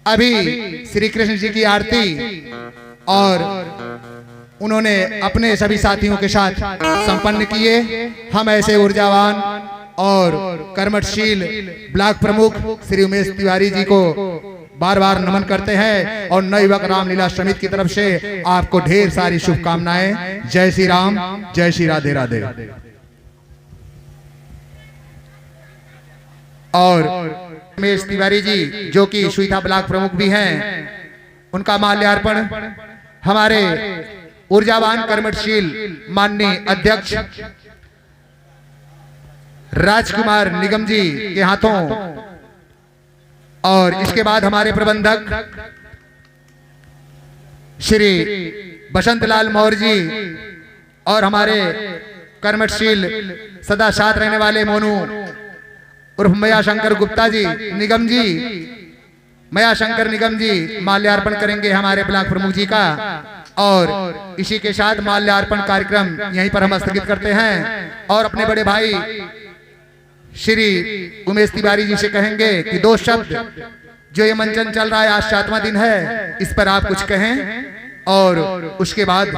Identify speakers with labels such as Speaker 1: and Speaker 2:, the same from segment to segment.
Speaker 1: अभी श्री कृष्ण जी की आरती और उन्होंने अपने सभी साथियों के साथ संपन्न किए। हम ऐसे ऊर्जावान और कर्मठशील ब्लॉक प्रमुख श्री उमेश तिवारी जी को बार बार नमन करते हैं और नवयुवक रामलीला समिति की तरफ से आपको ढेर सारी शुभकामनाएं। जय श्री राम, जय श्री राधे राधे। और उमेश तिवारी जी जो कि सुईथा ब्लॉक प्रमुख भी हैं, उनका माल्यार्पण हमारे ऊर्जावान कर्मठशील माननीय अध्यक्ष राजकुमार निगम जी के हाथों और इसके बाद हमारे प्रबंधक श्री बसंतलाल मौर्य जी और हमारे कर्मठशील सदा साथ रहने वाले मोनू उर्फ मया शंकर गुप्ता जी निगम जी, मया शंकर निगम जी माल्यार्पण करेंगे हमारे ब्लॉक प्रमुख जी का। और इसी के साथ माल्यार्पण कार्यक्रम यहीं पर हम स्थगित करते हैं और अपने बड़े भाई श्री उमेश तिवारी जी से कहेंगे कि दो शब्द, जो ये मंचन चल रहा है आज 7वां दिन है, इस पर आप कुछ कहें और उसके बाद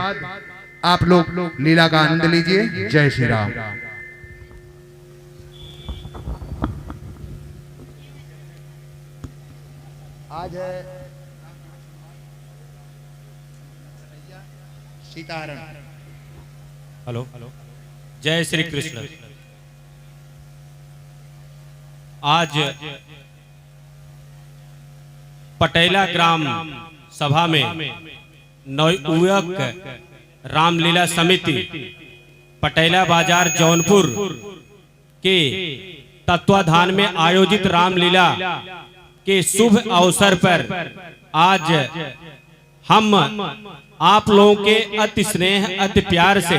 Speaker 1: आप लोग लीला का आनंद लीजिए। जय श्री राम। आज है सीताहरण।
Speaker 2: हेलो, जय श्री कृष्ण। आज पटेला ग्राम सभा में नवयुवक रामलीला समिति पटेला बाजार जौनपुर के तत्वाधान में आयोजित रामलीला के शुभ अवसर पर आज हम आप लोगों के अति स्नेह अति प्यार से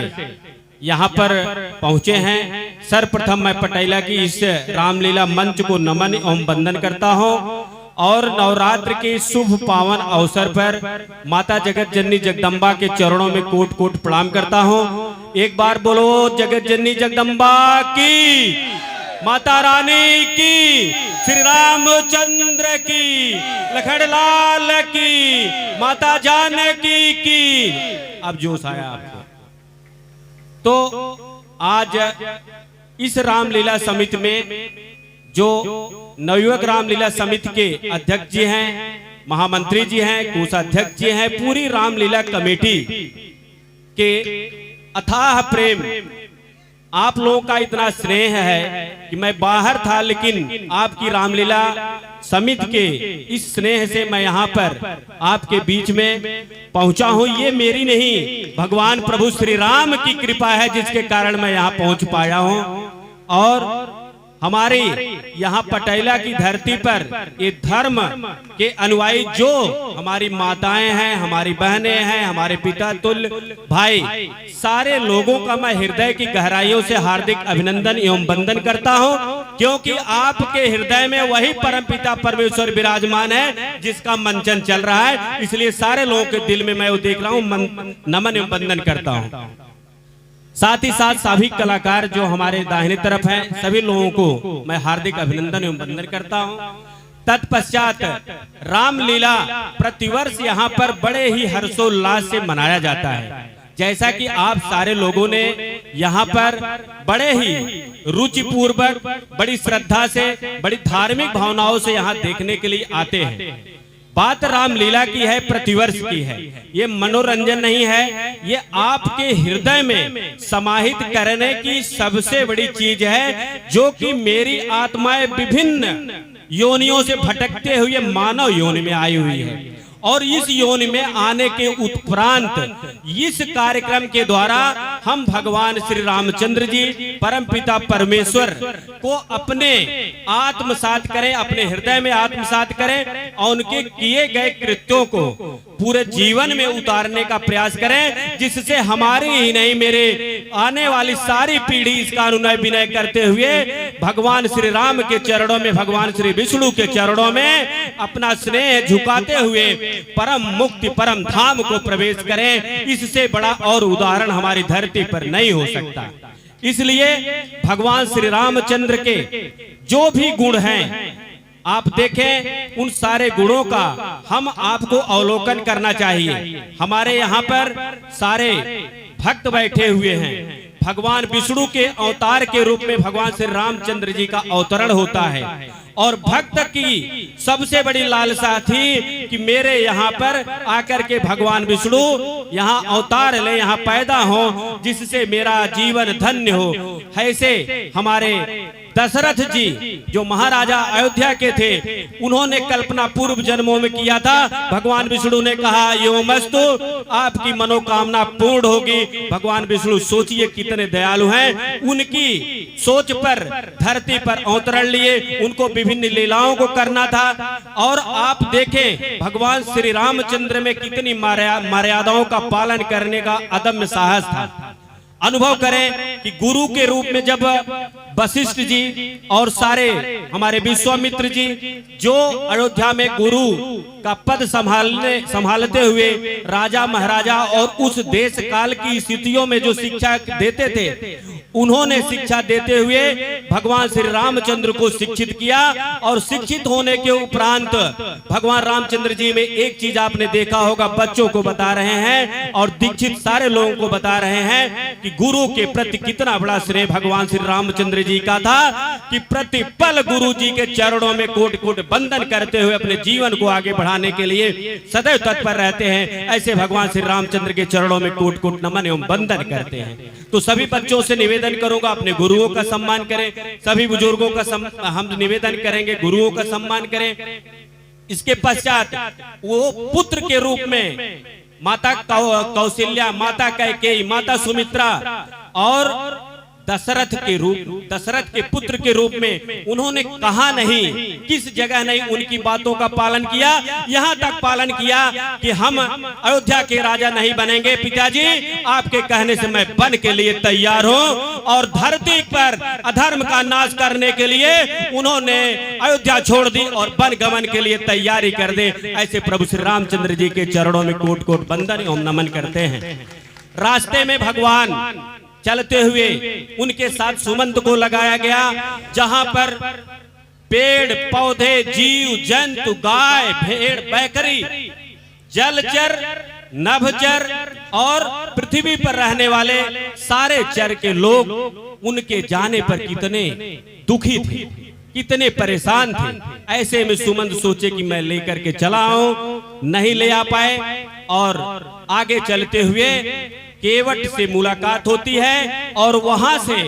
Speaker 2: यहाँ पर पहुँचे हैं। सर्वप्रथम मैं पटेला की इस रामलीला मंच को नमन एवं वंदन करता हूँ और नवरात्र के शुभ पावन अवसर पर माता जगत जननी जगदम्बा के चरणों में कोट कोट प्रणाम करता हूँ। एक बार बोलो जगत जननी जगदम्बा की, माता रानी की, श्री रामचंद्र की, लखनलाल की, माता जानकी की। अब जोश आया आपको। तो आज इस रामलीला समिति में जो नवयुवक रामलीला समिति के अध्यक्ष जी हैं, महामंत्री जी हैं, कोषाध्यक्ष जी हैं, पूरी रामलीला कमेटी के अथाह प्रेम, आप लोगों का इतना स्नेह है कि मैं बाहर था लेकिन आपकी रामलीला समिति के इस स्नेह से मैं यहाँ पर आपके बीच में पहुंचा हूँ। ये मेरी नहीं, भगवान प्रभु श्री राम की कृपा है जिसके कारण मैं यहाँ पहुंच पाया हूँ। और हमारे यहाँ पटेला की धरती पर ये धर्म के अनुयायी जो हमारी माताएं हैं, हमारी बहनें हैं, हमारे पिता तुल्य भाई, सारे लोगों का मैं हृदय की गहराइयों से हार्दिक अभिनंदन एवं वंदन करता हूं, क्योंकि आपके हृदय में वही परमपिता परमेश्वर विराजमान है जिसका मंचन चल रहा है। इसलिए सारे लोगों के दिल में मैं वो देख रहा हूँ, नमन एवं वंदन करता हूँ। साथ ही साथ सभी कलाकार जो हमारे दाहिने तरफ हैं, सभी लोगों को मैं हार्दिक अभिनंदन एवं वंदन करता हूं। तत्पश्चात रामलीला प्रतिवर्ष यहाँ पर बड़े ही हर्षोल्लास से मनाया जाता है। जैसा कि आप सारे लोगों ने यहाँ पर बड़े ही रुचिपूर्वक, बड़ी श्रद्धा से, बड़ी धार्मिक भावनाओं से यहाँ देखने के लिए आते हैं। बात रामलीला की है, प्रतिवर्ष की है, ये मनोरंजन नहीं है, ये आपके हृदय में समाहित करने की सबसे बड़ी चीज है, जो कि मेरी आत्माएं विभिन्न योनियों से भटकते हुए मानव योनि में आई हुई है। और इस योनि में आने के उपरांत इस कार्यक्रम के द्वारा हम भगवान श्री रामचंद्र जी परमपिता परमेश्वर को अपने आत्मसात करें, अपने हृदय में आत्मसात करें और उनके किए गए कृत्यों को पूरे जीवन में उतारने का प्रयास करें, जिससे हमारी ही नहीं मेरे आने वाली सारी पीढ़ी इसका अनुनय विनय करते हुए भगवान श्री राम के चरणों में, भगवान श्री विष्णु के चरणों में अपना स्नेह झुकाते हुए परम मुक्ति परम धाम को प्रवेश करें। इससे बड़ा और उदाहरण हमारी धरती पर नहीं हो सकता। इसलिए भगवान श्री रामचंद्र के जो भी गुण हैं आप देखें उन सारे गुणों का हम आपको अवलोकन करना चाहिए। हमारे यहाँ पर सारे भक्त बैठे हुए हैं। भगवान विष्णु के अवतार के रूप में भगवान श्री रामचंद्र जी का अवतरण होता है और भक्त की सबसे बड़ी लालसा थी कि मेरे यहाँ पर आकर के भगवान विष्णु यहाँ अवतार ले, यहाँ पैदा हो, जिससे मेरा जीवन धन्य हो। ऐसे हमारे दशरथ जी जो महाराजा अयोध्या के थे, उन्होंने कल्पना पूर्व जन्मों में किया था। भगवान विष्णु ने कहा योमस्तु, आपकी मनोकामना पूर्ण होगी। भगवान विष्णु सोचिए कितने दयालु हैं, उनकी सोच पर धरती पर अवतरण लिए, उनको विभिन्न लीलाओं को करना था। और आप देखें भगवान श्री रामचंद्र में कितनी मर्यादाओं का पालन करने का अदम्य साहस था। अनुभव करें कि गुरु के रूप में जब वशिष्ठ जी और सारे हमारे विश्वामित्र जी जो अयोध्या में गुरु का पद संभालते हुए राजा महाराजा और उस देश काल की स्थितियों में जो शिक्षा देते थे, उन्होंने शिक्षा देते हुए भगवान श्री रामचंद्र को शिक्षित किया। और शिक्षित होने के उपरांत भगवान रामचंद्र जी में एक चीज आपने देखा होगा, बच्चों को बता रहे हैं और दीक्षित सारे लोगों को बता रहे हैं कि गुरु के प्रति कितना बड़ा श्रेय भगवान श्री रामचंद्र जी का था कि प्रतिपल गुरु जी के चरणों में कोट कोट बंदन करते हुए अपने जीवन को आगे बढ़ाने के लिए सदैव तत्पर रहते हैं। ऐसे भगवान श्री रामचंद्र के चरणों में कोट कोट नमन एवं बंदन करते हैं। तो सभी बच्चों से निवेदन करूंगा अपने गुरुओं का सम्मान करें, सभी बुजुर्गों का हम निवेदन करेंगे गुरुओं का सम्मान करें। इसके पश्चात वो पुत्र के रूप में माता कौशल्या, माता कैकेयी, माता सुमित्रा और दशरथ के पुत्र के रूप में उन्होंने कहा नहीं, किस जगह नहीं उनकी बातों का पालन किया। यहाँ तक पालन किया कि हम अयोध्या के राजा नहीं बनेंगे पिताजी, आपके कहने से मैं बन के लिए तैयार हूँ। और धरती पर अधर्म का नाश करने के लिए उन्होंने अयोध्या छोड़ दी और वन गमन के लिए तैयारी कर दे। ऐसे प्रभु श्री रामचंद्र जी के चरणों में कोट कोट बंदन एवं नमन करते हैं। रास्ते में भगवान चलते हुए उनके साथ सुमंत को लगाया गया, जहां पर पेड़ पौधे, जीव जंतु, गाय भेड़ बैकरी, जलचर नभचर और पृथ्वी पर रहने वाले सारे चर के लोग उनके जाने पर कितने दुखी थे, कितने परेशान थे। ऐसे में सुमंत सोचे कि मैं लेकर के चला आऊं, नहीं ले आ पाए। और आगे चलते हुए केवट से मुलाकात होती है और वहां से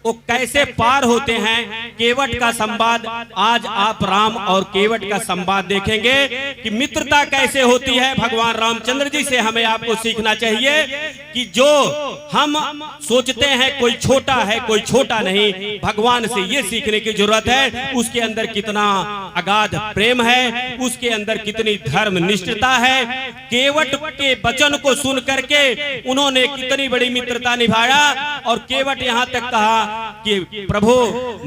Speaker 2: वो कैसे पार होते हैं, केवट का संवाद आज आप राम और केवट का संवाद देखेंगे कि मित्रता कैसे होती है। भगवान रामचंद्र जी से हमें आपको सीखना चाहिए कि जो हम सोचते हैं कोई छोटा है, कोई छोटा नहीं, भगवान से ये सीखने की जरूरत है उसके अंदर कितना अगाध प्रेम है, उसके अंदर कितनी धर्म निष्ठता है। केवट के वचन को सुन करके उन्होंने कितनी बड़ी मित्रता निभाया और केवट यहाँ तक कहा कि प्रभु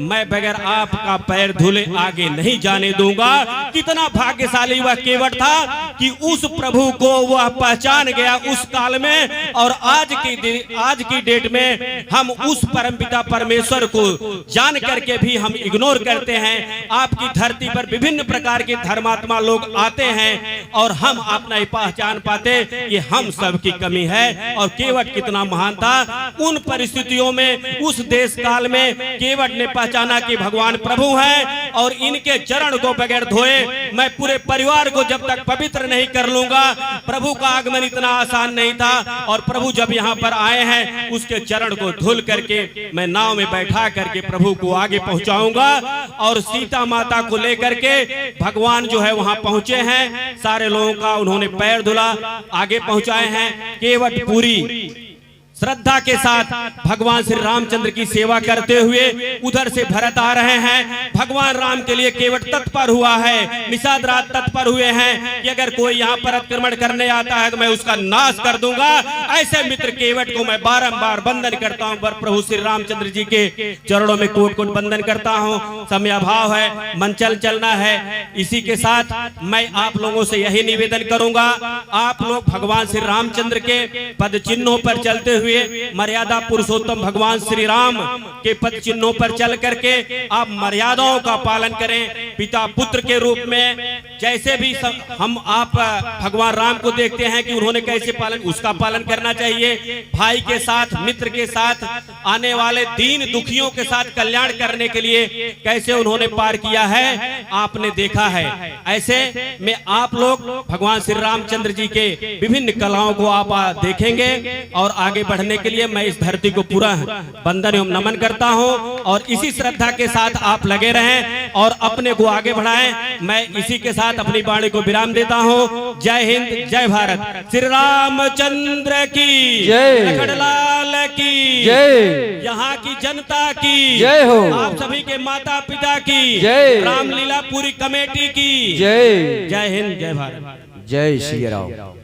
Speaker 2: मैं बगैर आपका पैर धुले आगे नहीं जाने दूंगा। कितना भाग्यशाली वह केवट था कि उस प्रभु को वह पहचान गया उस काल में। और आज की डेट में हम उस परमपिता परमेश्वर को जान करके भी हम इग्नोर करते हैं। आपकी धरती पर विभिन्न प्रकार के धर्मात्मा लोग आते हैं और हम अपना ही पहचान पाते ये हम सब की कमी है। और केवट कितना महान था, उन परिस्थितियों में उस देश काल में केवट ने पहचाना कि भगवान प्रभु हैं और इनके चरण को बगैर धोए मैं पूरे परिवार को जब तक पवित्र नहीं कर लूंगा। प्रभु का आगमन इतना आसान नहीं था और प्रभु जब यहाँ पर आए हैं उसके चरण को धुल करके मैं नाव में बैठा करके प्रभु को आगे पहुंचाऊंगा। और सीता माता को लेकर के भगवान जो है वहां पहुंचे हैं, सारे लोगों का उन्होंने पैर धुला, आगे पहुंचाए हैं। केवट पूरी श्रद्धा के साथ भगवान श्री रामचंद्र की सेवा करते हुए उधर से भरत आ रहे हैं। भगवान राम के लिए केवट तत्पर हुआ है, निषाद रात तत्पर हुए हैं कि अगर कोई यहाँ पर अतिक्रमण करने आता है तो मैं उसका नाश कर दूंगा। ऐसे मित्र केवट को मैं बारंबार बंदन करता हूँ, पर प्रभु श्री रामचंद्र जी के चरणों में कोट कोट बंदन करता हूँ। समय अभाव है, मंचल चलना है। इसी के साथ मैं आप लोगों से यही निवेदन करूंगा, आप लोग भगवान श्री रामचंद्र के पद चिन्हों पर चलते हुए हुए मर्यादा पुरुषोत्तम भगवान श्री राम के पद चिन्हों पर चल करके आप मर्यादाओं का पालन करें। पिता पुत्र के रूप में जैसे भी हम आप भगवान राम को देखते हैं कि उन्होंने कैसे पालन, उसका पालन करना चाहिए। भाई के साथ, मित्र के साथ, आने वाले दीन दुखियों के साथ कल्याण करने के लिए कैसे उन्होंने पार किया है आपने देखा है। ऐसे में आप लोग भगवान श्री रामचंद्र जी के विभिन्न कलाओं को आप देखेंगे और आगे बढ़ने के लिए मैं इस धरती को पूरा वंदन एवं नमन करता हूं और इसी श्रद्धा के साथ आप लगे रहें और अपने को आगे बढ़ाएं। मैं इसी के साथ अपनी वाणी को विराम देता हूं। जय हिंद, जय भारत। श्री रामचंद्र की जय, लखनलाल की जय, यहाँ की जनता की जय हो, आप सभी के माता पिता की जय, रामलीला पूरी कमेटी की जय। जय हिंद, जय भारत,
Speaker 3: जय श्री राम।